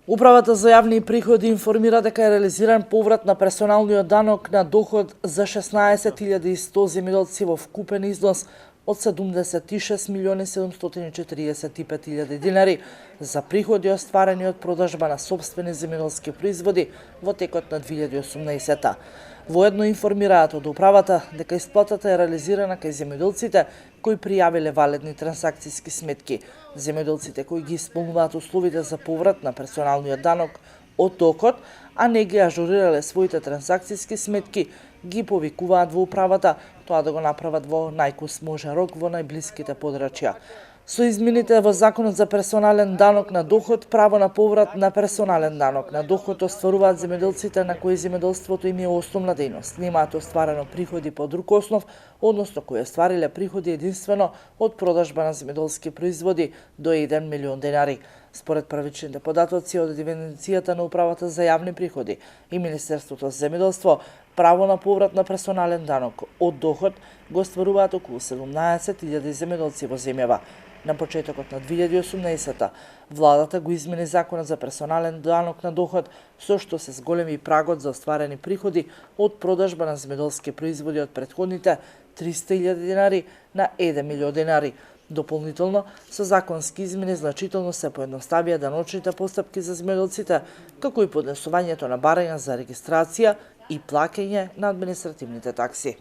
Управата за јавни приходи информира дека е реализиран поврат на персоналниот данок на доход за 16.100 земјоделци во вкупен износ од 76.745.000 динари за приходи остварени од продажба на сопствени земјоделски производи во текот на 2018. Воедно информираат од управата дека исплатата е реализирана кај земјоделците кои пријавиле валидни трансакциски сметки. Земјоделците кои ги исполнуваат условите за поврат на персоналниот данок од доход, а не ги ажурирале своите трансакциски сметки, ги повикуваат во управата тоа да го направат во најкус може рок во најблиските подрачја. Со измените во Законот за персонален данок на доход, право на поврат на персонален данок на доход остваруваат земјоделците на кои земјоделството им е основна дејност. Немаат остварено приходи по друг основ, односно кои оствариле приходи единствено од продажба на земјоделски производи до 1 милион денари. Според првичните податоци од евиденцијата на Управата за јавни приходи и Министерството за земјоделство, право на поврат на персонален данок од доход го остваруваат околу 17.000 земјоделци во земјава. На почетокот на 2018 владата го измени Законот за персонален данок на доход, со што се зголеми прагот за остварени приходи од продажба на земјоделски производи од претходните 300.000 денари на 1 милион денари. Дополнително, со законски измени значително се поедноставија даночните постапки за земјоделците, како и поднесувањето на барања за регистрација и плаќање на административните такси.